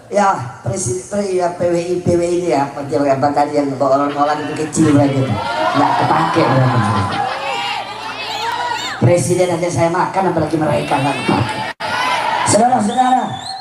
Ya presiden ya PWI ini ya pejabat tadi yang orang-orang itu kecil lagi nggak kepake presiden aja saya makan apalagi mereka nggak kepake. Saudara-saudara,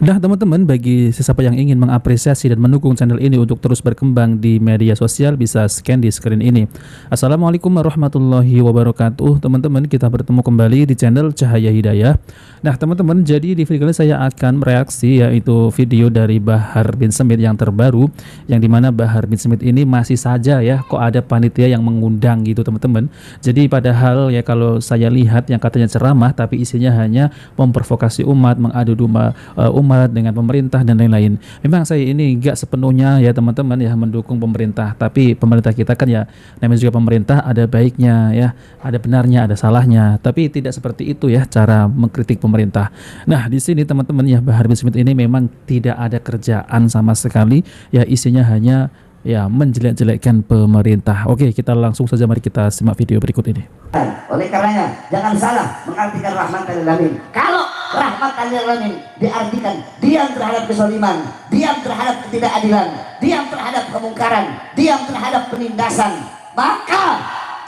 Nah teman-teman, bagi siapa yang ingin mengapresiasi dan mendukung channel ini untuk terus berkembang di media sosial, bisa scan di screen ini. Assalamualaikum warahmatullahi wabarakatuh. Teman-teman, kita bertemu kembali di channel Cahaya Hidayah. Nah teman-teman, jadi di video kali saya akan mereaksi yaitu video dari Bahar bin Smith yang terbaru, yang dimana Bahar bin Smith ini masih saja ya kok ada panitia yang mengundang gitu teman-teman. Jadi padahal ya kalau saya lihat yang katanya ceramah tapi isinya hanya memprovokasi umat, mengadu domba umat dengan pemerintah dan lain-lain. Memang saya ini enggak sepenuhnya ya teman-teman ya mendukung pemerintah, tapi pemerintah kita kan ya namanya juga pemerintah, ada baiknya ya, ada benarnya, ada salahnya, tapi tidak seperti itu ya cara mengkritik pemerintah. Nah di sini teman-teman ya Bahar bin Smith ini memang tidak ada kerjaan sama sekali ya, isinya hanya ya menjelek-jelekkan pemerintah. Oke, kita langsung saja mari kita simak video berikut ini. oleh karenanya jangan salah mengartikan rahmatan lil alamin. Kalau rahmatan lil alamin diartikan diam terhadap kezaliman, diam terhadap ketidakadilan, diam terhadap kemungkaran, diam terhadap penindasan, maka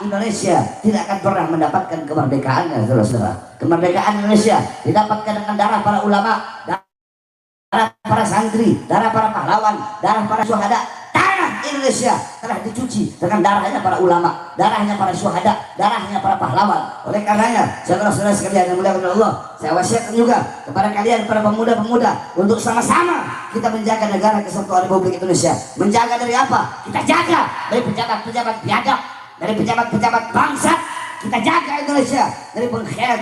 Indonesia tidak akan pernah mendapatkan kemerdekaannya, saudara-saudara. Kemerdekaan Indonesia didapatkan dengan darah para ulama, darah para santri, darah para pahlawan, darah para syuhada. Tanah Indonesia telah dicuci dengan darahnya para ulama, darahnya para syuhada, darahnya para pahlawan. Oleh karenanya, saudara-saudara sekalian yang mulia Allah, saya wasiatkan juga kepada kalian para pemuda-pemuda untuk sama-sama kita menjaga negara kesatuan Republik Indonesia. Menjaga dari apa? Kita jaga dari pejabat-pejabat biadab, dari pejabat-pejabat bangsa. Kita jaga Indonesia dari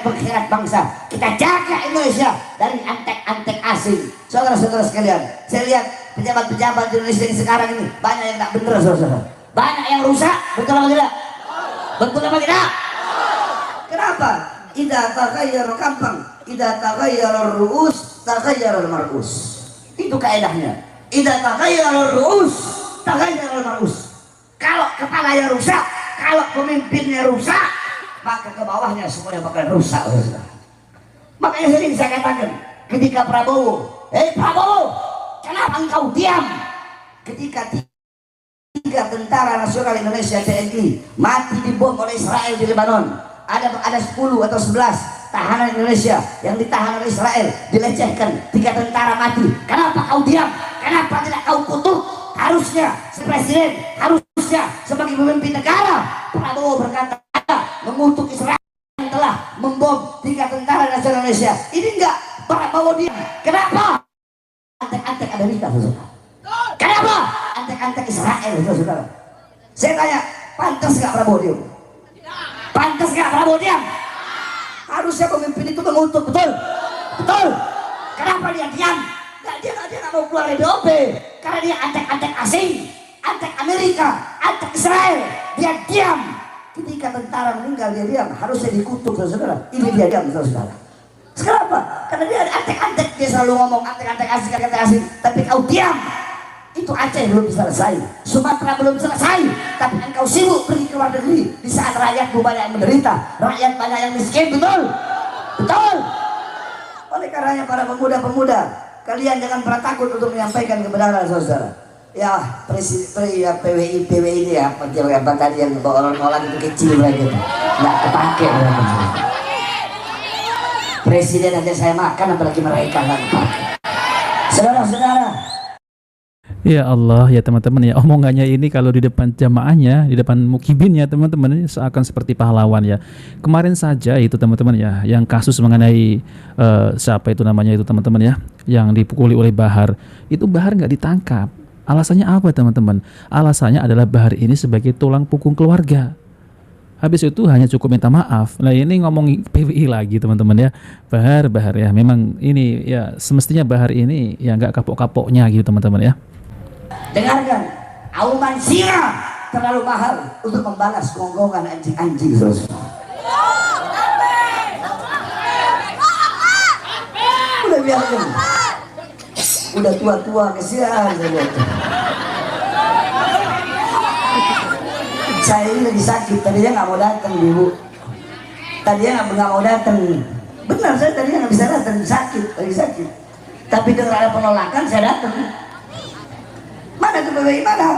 pengkhianat bangsa. Kita jaga Indonesia dari antek-antek asing. Saudara-saudara sekalian, saya lihat pejabat-pejabat di Indonesia yang sekarang ini banyak yang tak benar, saudara. Banyak yang rusak, betul apa tidak? Betul apa tidak? Kenapa? Idza taghayyara kampang, idza taghayyara ru'us, taghayyara al-mar'us. Itu kaidahnya. Idza taghayyara ru'us, taghayyara al-mar'us. Kalau kepalanya rusak, kalau pemimpinnya rusak, maka ke bawahnya semuanya bakal rusak, saudara. Makanya sering saya katakan ketika Prabowo, Prabowo, kenapa engkau diam ketika tiga tentara nasional Indonesia TNI mati dibom oleh Israel di Lebanon? Ada 10 atau 11 tahanan Indonesia yang ditahan oleh Israel, dilecehkan, 3 tentara mati. Kenapa kau diam? Kenapa tidak kau kutuk? Harusnya presiden, harusnya sebagai pemimpin negara, Prabowo berkata mengutuk Israel yang telah membom 3 tentara nasional Indonesia. Ini enggak, Prabowo diam. Kenapa? Antek-antek Amerika, saudara. Kenapa? Antek-antek Israel, saudara. Saya tanya, pantas nggak Prabowo diam? Pantas nggak Prabowo diam? Harusnya pemimpin itu mengutuk, betul? Betul. Kenapa dia diam? Dia nggak mau keluar dari DOP karena dia antek-antek asing, antek Amerika, antek Israel. Dia diam. Ketika tentara meninggal dia diam. Harusnya dikutuk, saudara. Ini dia diam, saudara. Kenapa? Karena dia antek-antek, dia selalu ngomong antek-antek asing, antek asing. Tapi kau diam. Itu Aceh belum selesai, Sumatera belum selesai, tapi engkau sibuk pergi ke luar negeri di saat rakyatmu banyak yang menderita, rakyat banyak yang miskin, betul? Betul. Oleh karenanya para pemuda-pemuda, kalian jangan pernah takut untuk menyampaikan kebenaran, saudara. Ya presiden ya PWI ini ya pejabat tadi yang orang-orang itu kecil lagi, nggak kepake. Presiden aja saya makan apalagi mereka nggak kepake. Saudara-saudara, Ya Allah ya teman-teman ya, omongannya ini kalau di depan jamaahnya, di depan mukibinnya teman-teman ini seakan seperti pahlawan ya. Kemarin saja itu teman-teman ya, yang kasus mengenai siapa itu namanya itu teman-teman ya, yang dipukuli oleh Bahar, itu Bahar nggak ditangkap. Alasannya apa teman-teman? Alasannya adalah Bahar ini sebagai tulang punggung keluarga. Habis itu hanya cukup minta maaf. Nah ini ngomong PWI lagi teman-teman ya. Bahar ya, memang ini ya semestinya Bahar ini ya nggak kapok-kapoknya gitu teman-teman ya. Dengarkan, auman sirah terlalu mahal untuk membalas kongkongan anjing-anjing, saudara. Udah biarin, udah tua-tua kesian saya ini lagi sakit, tadinya nggak mau datang ibu, tadinya nggak mau datang, benar saya tadinya nggak bisa datang, sakit, lagi sakit. Tapi dengan ada penolakan saya datang. Mana tuh PBI mana?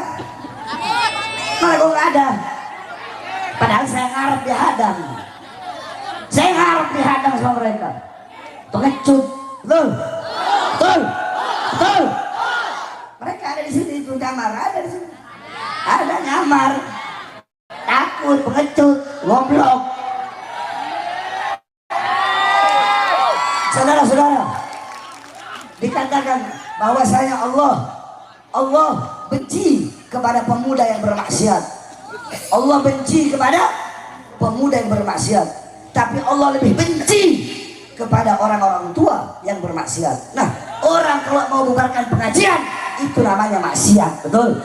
Mana kok nggak ada? Padahal saya ngarep dihadang. Saya ngarep dihadang sama mereka. Pengecut, betul, betul, betul. Mereka ada di sini, itu nyamar ada di sini. Ada nyamar, takut, pengecut, goblok. Saudara-saudara, dikatakan bahwasanya Allah benci kepada pemuda yang bermaksiat. Allah benci kepada pemuda yang bermaksiat. Tapi Allah lebih benci kepada orang-orang tua yang bermaksiat. Nah, orang kalau mau bubarkan pengajian itu namanya maksiat, betul?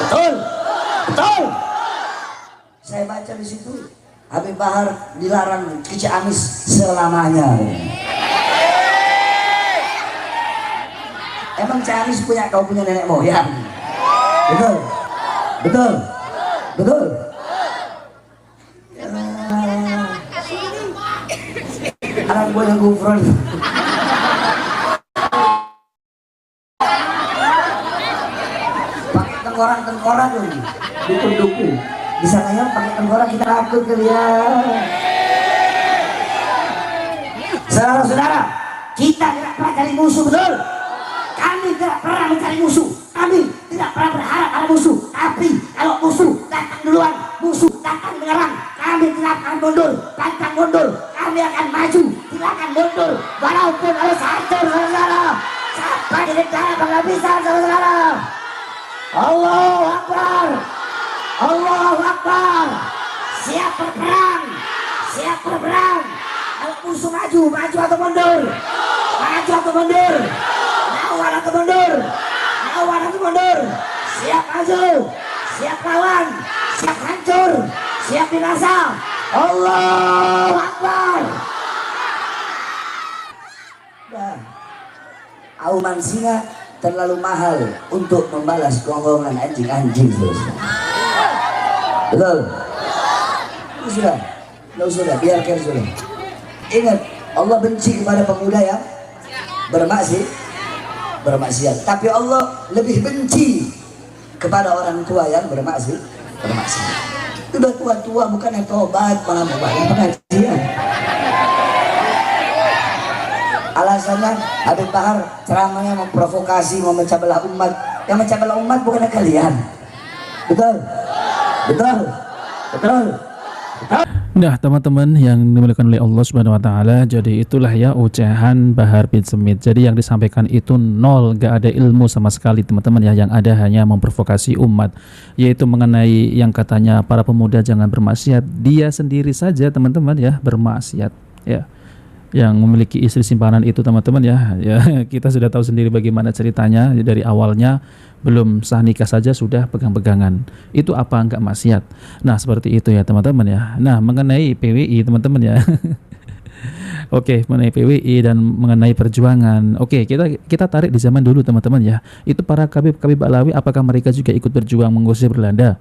Betul? Betul? Saya baca di situ Habib Bahar dilarang ke Ciamis selamanya. Emang Ciamis kau punya nenek moyang? Betul? Betul? Betul? Anak gue yang gufron. Pakai tengkorak tuh, dukun. Di sananya pakai tengkorak kita takut kali ya. Saudara-saudara, kita tidak pernah cari musuh, betul? Kami tidak pernah mencari musuh. Kami tidak pernah berharap ada musuh. Tapi kalau musuh datang duluan, musuh datang menyerang, kami tidak akan mundur, pantang mundur. Kami akan maju, tidak akan mundur. Walaupun harus hancur, saudara. Sampai di negara bangga bisa, saudara. Allahu Akbar. Allahu Akbar. Siap berperang. Siap berperang. Kalau musuh maju atau mundur? Maju atau mundur? Lawan atau mundur? Lawan atau mundur? Siap maju, siap lawan, siap hancur, siap binasa. Allahu Akbar. Nah, auman singa terlalu mahal untuk membalas gonggongan anjing-anjing. Betul? Sudah, biarkan sudah. Ingat, Allah benci kepada pemuda yang bermaksiat. Tapi Allah lebih benci kepada orang tua yang bermaksiat. Sudah tua-tua bukan yang tobat, malah membayar pengajian. Alasannya Habib Bahar ceramahnya memprovokasi, memecah belah umat. Yang memecah belah umat bukan kalian. Betul? Betul? Betul? Nah, teman-teman yang dimuliakan oleh Allah Subhanahu wa taala, jadi itulah ya ucapan Bahar bin Smith. Jadi yang disampaikan itu nol, gak ada ilmu sama sekali, teman-teman ya. Yang ada hanya memprovokasi umat, yaitu mengenai yang katanya para pemuda jangan bermaksiat. Dia sendiri saja, teman-teman ya, bermaksiat ya. Yang memiliki istri simpanan itu, teman-teman ya. Ya, kita sudah tahu sendiri bagaimana ceritanya dari awalnya. Belum sah nikah saja sudah pegang-pegangan. Itu apa enggak maksiat? Nah, seperti itu ya teman-teman ya. Nah, mengenai PWI teman-teman ya. Oke, mengenai PWI dan mengenai perjuangan. Oke, kita tarik di zaman dulu teman-teman ya. Itu para kabib-kabib Alawi, apakah mereka juga ikut berjuang mengusir Belanda?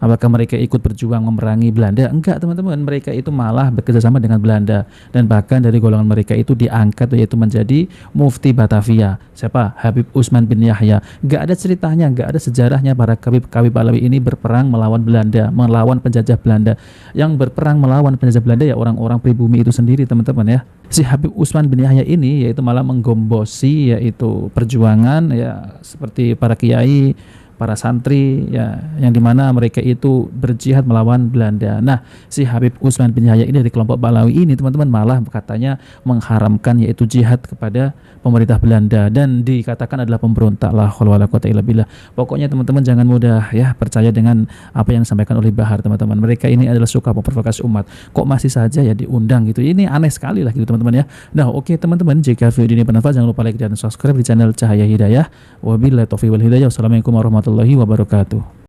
Apakah mereka ikut berjuang memerangi Belanda? Enggak, teman-teman. Mereka itu malah bekerjasama dengan Belanda. Dan bahkan dari golongan mereka itu diangkat, yaitu menjadi Mufti Batavia. Siapa? Habib Utsman bin Yahya. Enggak ada ceritanya, enggak ada sejarahnya para kabib-kabib Alawi ini berperang melawan Belanda, melawan penjajah Belanda. Yang berperang melawan penjajah Belanda ya orang-orang pribumi itu sendiri, teman-teman ya. Si Habib Utsman bin Yahya ini yaitu malah menggombosi yaitu perjuangan ya, seperti para kiai, para santri ya, yang dimana mereka itu berjihad melawan Belanda. Nah, si Habib Utsman bin Yahya ini dari kelompok Balawi ini, teman-teman, malah katanya mengharamkan yaitu jihad kepada pemerintah Belanda dan dikatakan adalah pemberontak. La haula wala quwata illa billah. Pokoknya teman-teman jangan mudah ya percaya dengan apa yang disampaikan oleh Bahar, teman-teman. Mereka ini adalah suka memprovokasi umat. Kok masih saja ya diundang gitu. Ini aneh sekali lah gitu, teman-teman ya. Nah, oke teman-teman, jika video ini bermanfaat jangan lupa like dan subscribe di channel Cahaya Hidayah. Wabillahi taufiq wal hidayah. Wassalamualaikum warahmatullahi wabarakatuh.